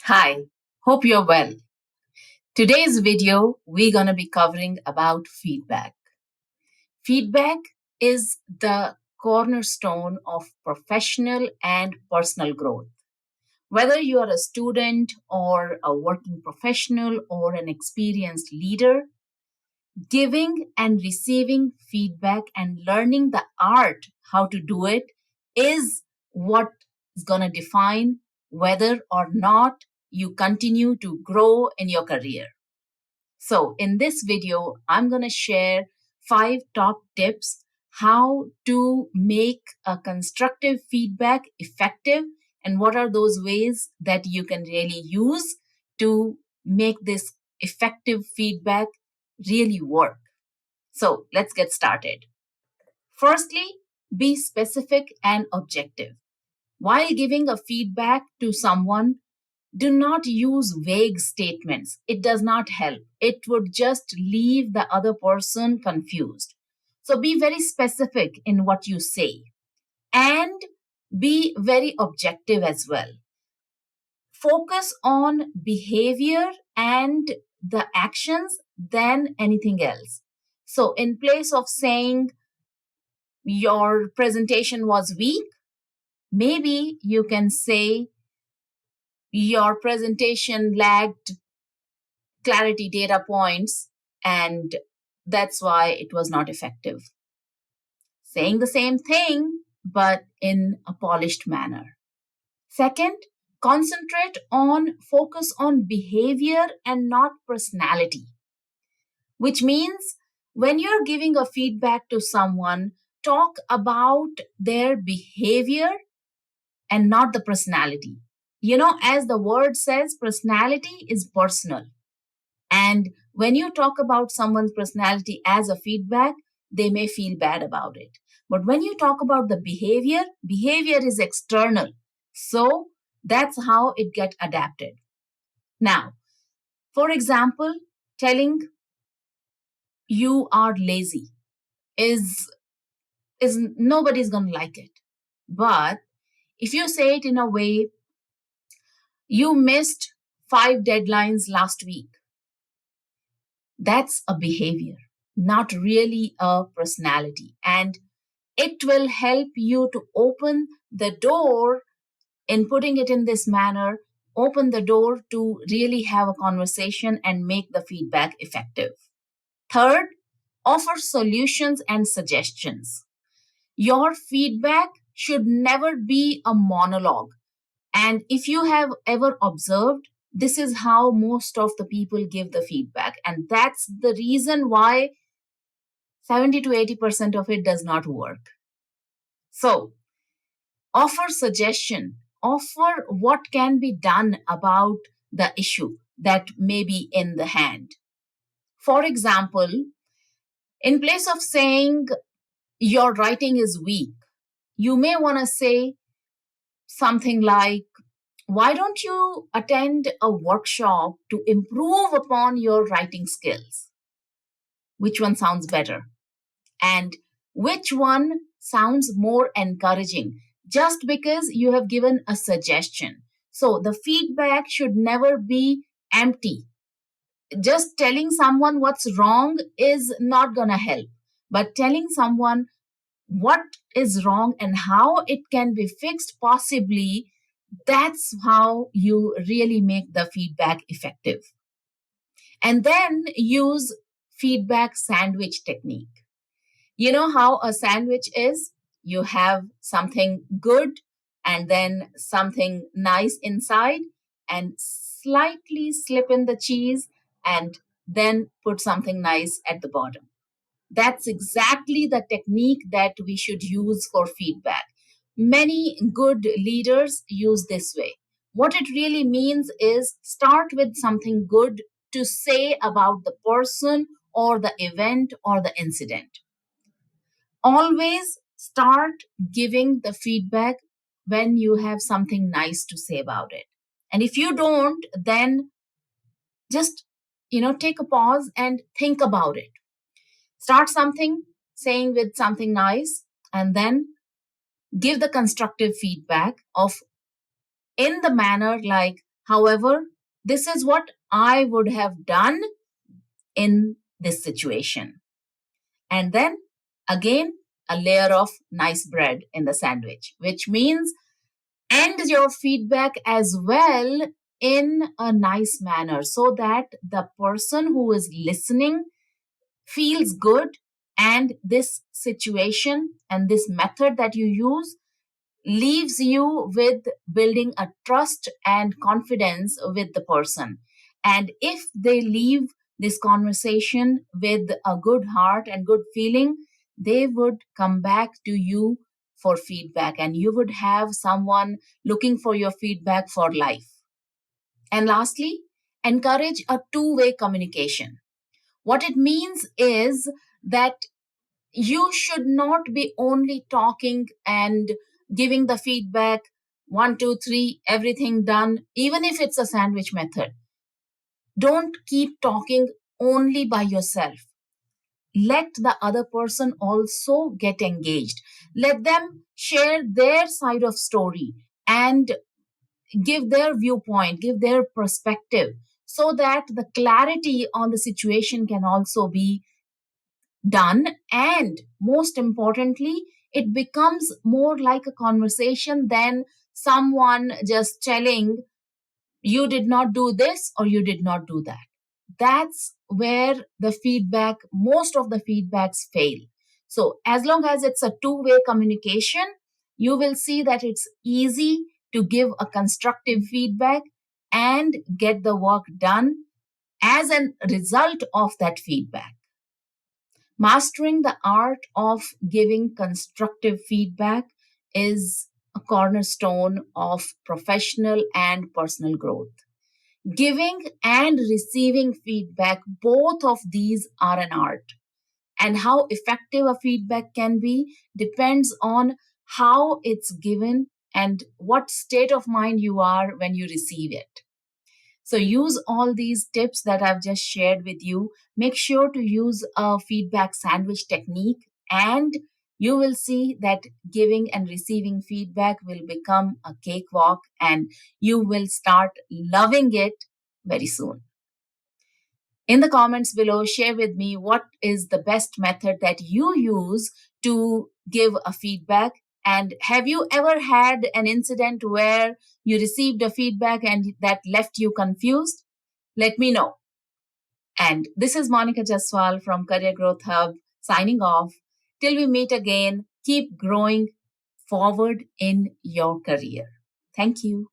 Hi, hope you're well. Today's video, we're going to be covering about feedback. Feedback is the cornerstone of professional and personal growth. Whether you are a student or a working professional or an experienced leader, giving and receiving feedback and learning the art how to do it is what is going to define whether or not you continue to grow in your career. So, in this video, I'm going to share 5 top tips how to make a constructive feedback effective and what are those ways that you can really use to make this effective feedback really work. So, let's get started. Firstly, be specific and objective. While giving a feedback to someone, do not use vague statements. It does not help. It would just leave the other person confused. So be very specific in what you say and be very objective as well. Focus on behavior and the actions than anything else. So, in place of saying your presentation was weak, maybe you can say your presentation lacked clarity data points, and that's why it was not effective. Saying the same thing, but in a polished manner. Second, focus on behavior and not personality, which means when you're giving a feedback to someone, talk about their behavior and not the personality. As the word says, personality is personal. And when you talk about someone's personality as a feedback, they may feel bad about it. But when you talk about the behavior is external. So that's how it get adapted. Now, for example, telling you are lazy is nobody's going to like it. But if you say it in a way, you missed 5 deadlines last week, that's a behavior, not really a personality. And it will help you to open the door in putting it in this manner, open the door to really have a conversation and make the feedback effective. Third, offer solutions and suggestions. Your feedback should never be a monologue. And if you have ever observed, this is how most of the people give the feedback. And that's the reason why 70 to 80% of it does not work. So, offer suggestion, offer what can be done about the issue that may be in the hand. For example, in place of saying your writing is weak, you may want to say something like, why don't you attend a workshop to improve upon your writing skills? Which one sounds better? And which one sounds more encouraging? Just because you have given a suggestion. So the feedback should never be empty. Just telling someone what's wrong is not going to help. But telling someone what is wrong and how it can be fixed, possibly, that's how you really make the feedback effective. And then use feedback sandwich technique. You know how a sandwich is? You have something good and then something nice inside, and slightly slip in the cheese and then put something nice at the bottom. That's exactly the technique that we should use for feedback. Many good leaders use this way. What it really means is start with something good to say about the person or the event or the incident. Always start giving the feedback when you have something nice to say about it. And if you don't, then just take a pause and think about it. Start something, saying with something nice, and then give the constructive feedback of in the manner like However, this is what I would have done in this situation. And then again, a layer of nice bread in the sandwich, which means end your feedback as well in a nice manner so that the person who is listening feels good, and this situation and this method that you use leaves you with building a trust and confidence with the person. And if they leave this conversation with a good heart and good feeling, they would come back to you for feedback, and you would have someone looking for your feedback for life. And lastly, encourage a two-way communication. What it means is that you should not be only talking and giving the feedback, one, two, three, everything done, even if it's a sandwich method. Don't keep talking only by yourself. Let the other person also get engaged. Let them share their side of story and give their viewpoint, give their perspective, so that the clarity on the situation can also be done. And most importantly, it becomes more like a conversation than someone just telling you did not do this or you did not do that. That's where the feedback, most of the feedbacks fail. So as long as it's a two-way communication, you will see that it's easy to give a constructive feedback and get the work done as a result of that feedback. Mastering the art of giving constructive feedback is a cornerstone of professional and personal growth. Giving and receiving feedback, both of these are an art. And how effective a feedback can be depends on how it's given and what state of mind you are when you receive it. So use all these tips that I've just shared with you. Make sure to use a feedback sandwich technique, and you will see that giving and receiving feedback will become a cakewalk, and you will start loving it very soon. In the comments below, share with me what is the best method that you use to give a feedback. And have you ever had an incident where you received a feedback and that left you confused? Let me know. And this is Monica Jaswval from Career Growth Hub signing off. Till we meet again, keep growing forward in your career. Thank you.